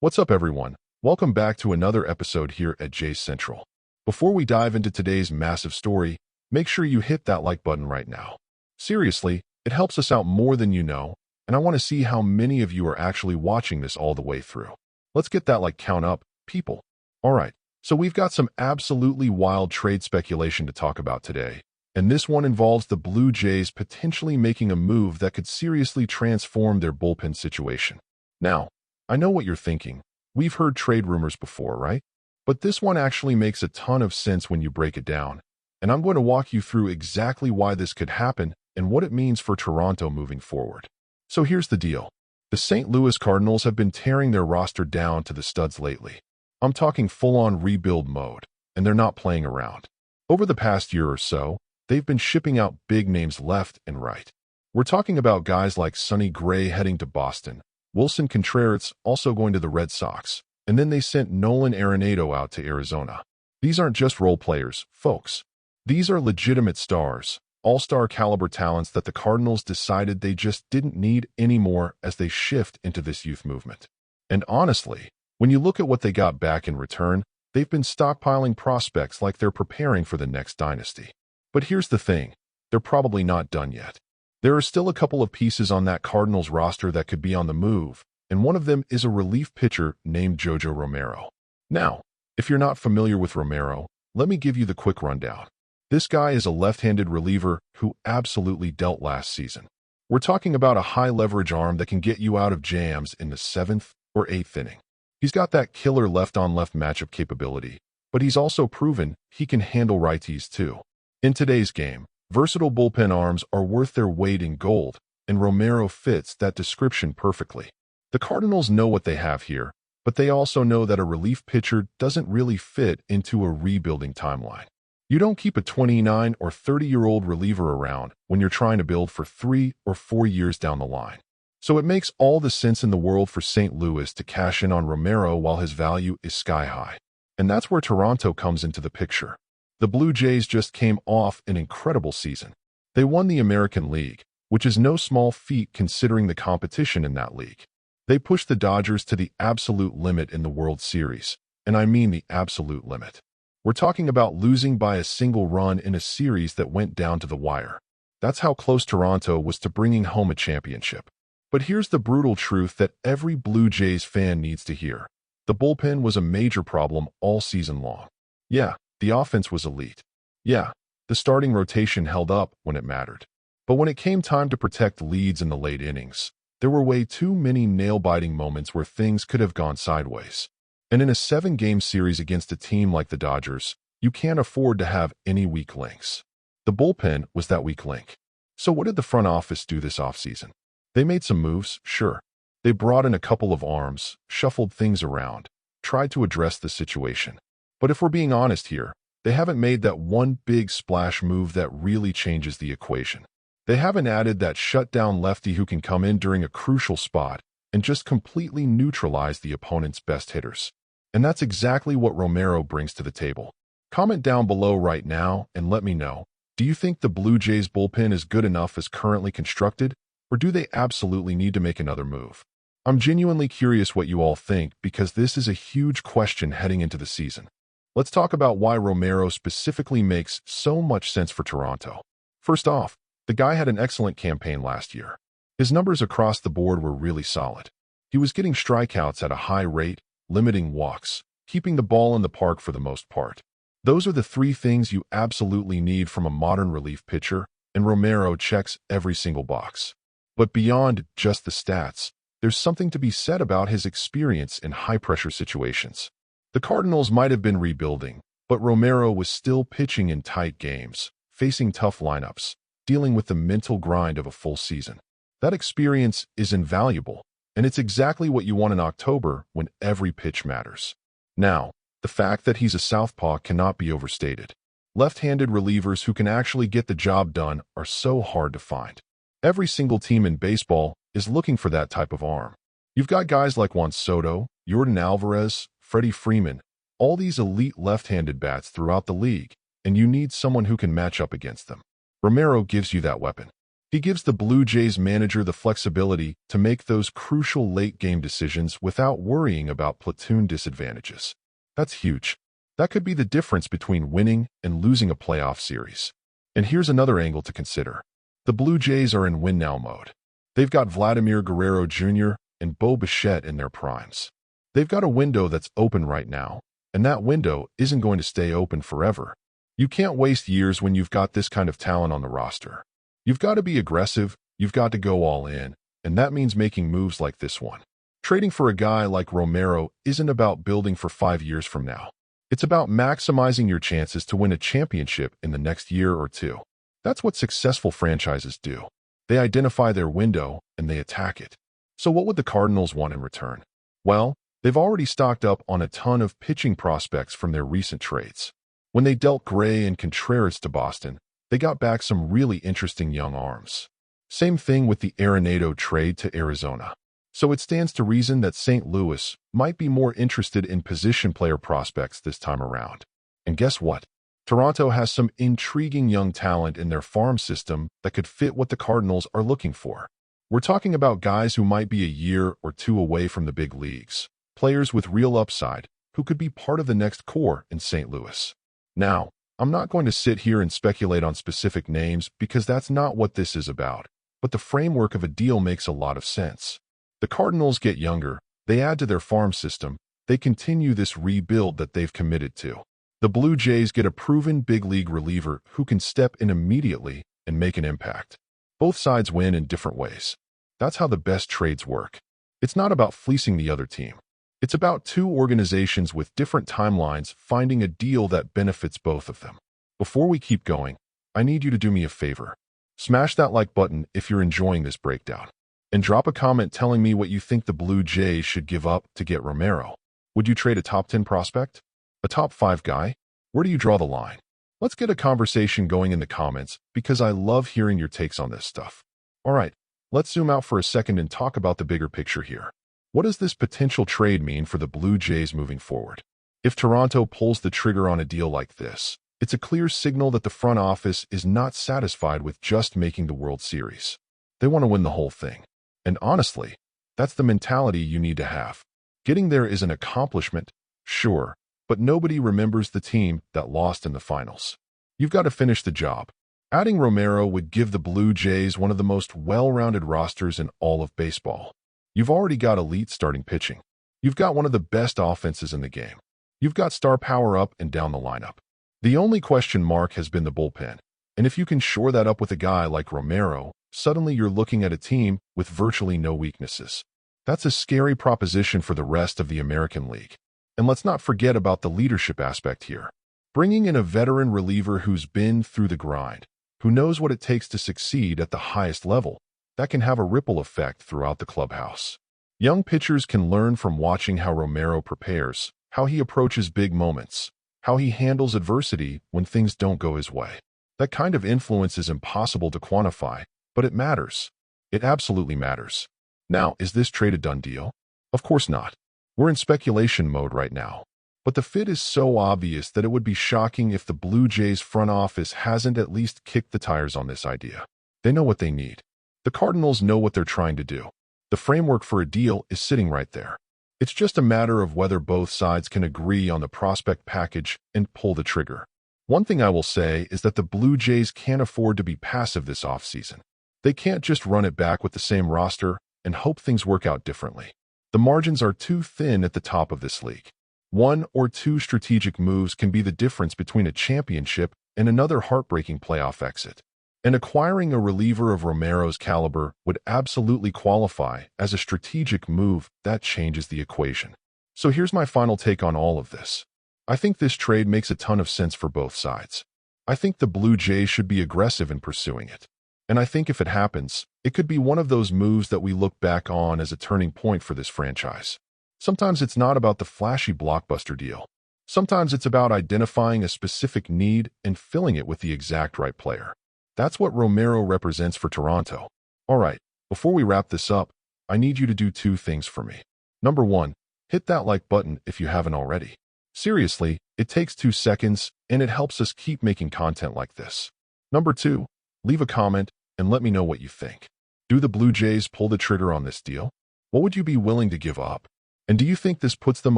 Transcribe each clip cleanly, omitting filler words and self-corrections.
What's up, everyone? Welcome back to another episode here at J Central. Before we dive into today's massive story, make sure you hit that like button right now. Seriously, it helps us out more than you know, and I want to see how many of you are actually watching this all the way through. Let's get that like count up, people. All right, so we've got some absolutely wild trade speculation to talk about today, and this one involves the Blue Jays potentially making a move that could seriously transform their bullpen situation. Now, I know what you're thinking. We've heard trade rumors before, right? But this one actually makes a ton of sense when you break it down, and I'm going to walk you through exactly why this could happen and what it means for Toronto moving forward. So here's the deal. The St. Louis Cardinals have been tearing their roster down to the studs lately. I'm talking full-on rebuild mode, and they're not playing around. Over the past year or so, they've been shipping out big names left and right. We're talking about guys like Sonny Gray heading to Boston, Wilson Contreras also going to the Red Sox, and then they sent Nolan Arenado out to Arizona. These aren't just role players, folks. These are legitimate stars, all-star caliber talents that the Cardinals decided they just didn't need anymore as they shift into this youth movement. And honestly, when you look at what they got back in return, they've been stockpiling prospects like they're preparing for the next dynasty. But here's the thing, they're probably not done yet. There are still a couple of pieces on that Cardinals roster that could be on the move, and one of them is a relief pitcher named JoJo Romero. Now, if you're not familiar with Romero, let me give you the quick rundown. This guy is a left-handed reliever who absolutely dealt last season. We're talking about a high-leverage arm that can get you out of jams in the 7th or 8th inning. He's got that killer left-on-left matchup capability, but he's also proven he can handle righties too. In today's game, versatile bullpen arms are worth their weight in gold, and Romero fits that description perfectly. The Cardinals know what they have here, but they also know that a relief pitcher doesn't really fit into a rebuilding timeline. You don't keep a 29 or 30-year-old reliever around when you're trying to build for 3 or 4 years down the line. So it makes all the sense in the world for St. Louis to cash in on Romero while his value is sky high. And that's where Toronto comes into the picture. The Blue Jays just came off an incredible season. They won the American League, which is no small feat considering the competition in that league. They pushed the Dodgers to the absolute limit in the World Series, and I mean the absolute limit. We're talking about losing by a single run in a series that went down to the wire. That's how close Toronto was to bringing home a championship. But here's the brutal truth that every Blue Jays fan needs to hear. The bullpen was a major problem all season long. Yeah, the offense was elite. Yeah, the starting rotation held up when it mattered. But when it came time to protect leads in the late innings, there were way too many nail-biting moments where things could have gone sideways. And in a 7-game series against a team like the Dodgers, you can't afford to have any weak links. The bullpen was that weak link. So what did the front office do this offseason? They made some moves, sure. They brought in a couple of arms, shuffled things around, tried to address the situation. But if we're being honest here, they haven't made that one big splash move that really changes the equation. They haven't added that shutdown lefty who can come in during a crucial spot and just completely neutralize the opponent's best hitters. And that's exactly what Romero brings to the table. Comment down below right now and let me know, do you think the Blue Jays bullpen is good enough as currently constructed, or do they absolutely need to make another move? I'm genuinely curious what you all think because this is a huge question heading into the season. Let's talk about why Romero specifically makes so much sense for Toronto. First off, the guy had an excellent campaign last year. His numbers across the board were really solid. He was getting strikeouts at a high rate, limiting walks, keeping the ball in the park for the most part. Those are the 3 things you absolutely need from a modern relief pitcher, and Romero checks every single box. But beyond just the stats, there's something to be said about his experience in high-pressure situations. The Cardinals might have been rebuilding, but Romero was still pitching in tight games, facing tough lineups, dealing with the mental grind of a full season. That experience is invaluable, and it's exactly what you want in October when every pitch matters. Now, the fact that he's a southpaw cannot be overstated. Left-handed relievers who can actually get the job done are so hard to find. Every single team in baseball is looking for that type of arm. You've got guys like Juan Soto, Yordan Alvarez, Freddie Freeman, all these elite left-handed bats throughout the league, and you need someone who can match up against them. Romero gives you that weapon. He gives the Blue Jays manager the flexibility to make those crucial late-game decisions without worrying about platoon disadvantages. That's huge. That could be the difference between winning and losing a playoff series. And here's another angle to consider. The Blue Jays are in win-now mode. They've got Vladimir Guerrero Jr. and Bo Bichette in their primes. They've got a window that's open right now, and that window isn't going to stay open forever. You can't waste years when you've got this kind of talent on the roster. You've got to be aggressive, you've got to go all in, and that means making moves like this one. Trading for a guy like Romero isn't about building for 5 years from now. It's about maximizing your chances to win a championship in the next year or two. That's what successful franchises do. They identify their window and they attack it. So what would the Cardinals want in return? Well, they've already stocked up on a ton of pitching prospects from their recent trades. When they dealt Gray and Contreras to Boston, they got back some really interesting young arms. Same thing with the Arenado trade to Arizona. So it stands to reason that St. Louis might be more interested in position player prospects this time around. And guess what? Toronto has some intriguing young talent in their farm system that could fit what the Cardinals are looking for. We're talking about guys who might be a year or two away from the big leagues, players with real upside who could be part of the next core in St. Louis. Now, I'm not going to sit here and speculate on specific names because that's not what this is about, but the framework of a deal makes a lot of sense. The Cardinals get younger, they add to their farm system, they continue this rebuild that they've committed to. The Blue Jays get a proven big league reliever who can step in immediately and make an impact. Both sides win in different ways. That's how the best trades work. It's not about fleecing the other team. It's about two organizations with different timelines finding a deal that benefits both of them. Before we keep going, I need you to do me a favor. Smash that like button if you're enjoying this breakdown. And drop a comment telling me what you think the Blue Jays should give up to get Romero. Would you trade a top 10 prospect? A top 5 guy? Where do you draw the line? Let's get a conversation going in the comments because I love hearing your takes on this stuff. All right, let's zoom out for a second and talk about the bigger picture here. What does this potential trade mean for the Blue Jays moving forward? If Toronto pulls the trigger on a deal like this, it's a clear signal that the front office is not satisfied with just making the World Series. They want to win the whole thing. And honestly, that's the mentality you need to have. Getting there is an accomplishment, sure, but nobody remembers the team that lost in the finals. You've got to finish the job. Adding Romero would give the Blue Jays one of the most well-rounded rosters in all of baseball. You've already got elite starting pitching. You've got one of the best offenses in the game. You've got star power up and down the lineup. The only question mark has been the bullpen. And if you can shore that up with a guy like Romero, suddenly you're looking at a team with virtually no weaknesses. That's a scary proposition for the rest of the American League. And let's not forget about the leadership aspect here. Bringing in a veteran reliever who's been through the grind, who knows what it takes to succeed at the highest level, that can have a ripple effect throughout the clubhouse. Young pitchers can learn from watching how Romero prepares, how he approaches big moments, how he handles adversity when things don't go his way. That kind of influence is impossible to quantify, but it matters. It absolutely matters. Now, is this trade a done deal? Of course not. We're in speculation mode right now. But the fit is so obvious that it would be shocking if the Blue Jays front office hasn't at least kicked the tires on this idea. They know what they need. The Cardinals know what they're trying to do. The framework for a deal is sitting right there. It's just a matter of whether both sides can agree on the prospect package and pull the trigger. One thing I will say is that the Blue Jays can't afford to be passive this offseason. They can't just run it back with the same roster and hope things work out differently. The margins are too thin at the top of this league. 1 or 2 strategic moves can be the difference between a championship and another heartbreaking playoff exit. And acquiring a reliever of Romero's caliber would absolutely qualify as a strategic move that changes the equation. So here's my final take on all of this. I think this trade makes a ton of sense for both sides. I think the Blue Jays should be aggressive in pursuing it. And I think if it happens, it could be one of those moves that we look back on as a turning point for this franchise. Sometimes it's not about the flashy blockbuster deal. Sometimes it's about identifying a specific need and filling it with the exact right player. That's what Romero represents for Toronto. All right, before we wrap this up, I need you to do 2 things for me. Number 1, hit that like button if you haven't already. Seriously, it takes 2 seconds and it helps us keep making content like this. Number 2, leave a comment and let me know what you think. Do the Blue Jays pull the trigger on this deal? What would you be willing to give up? And do you think this puts them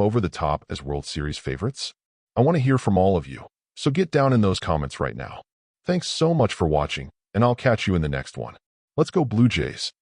over the top as World Series favorites? I want to hear from all of you, so get down in those comments right now. Thanks so much for watching, and I'll catch you in the next one. Let's go Blue Jays.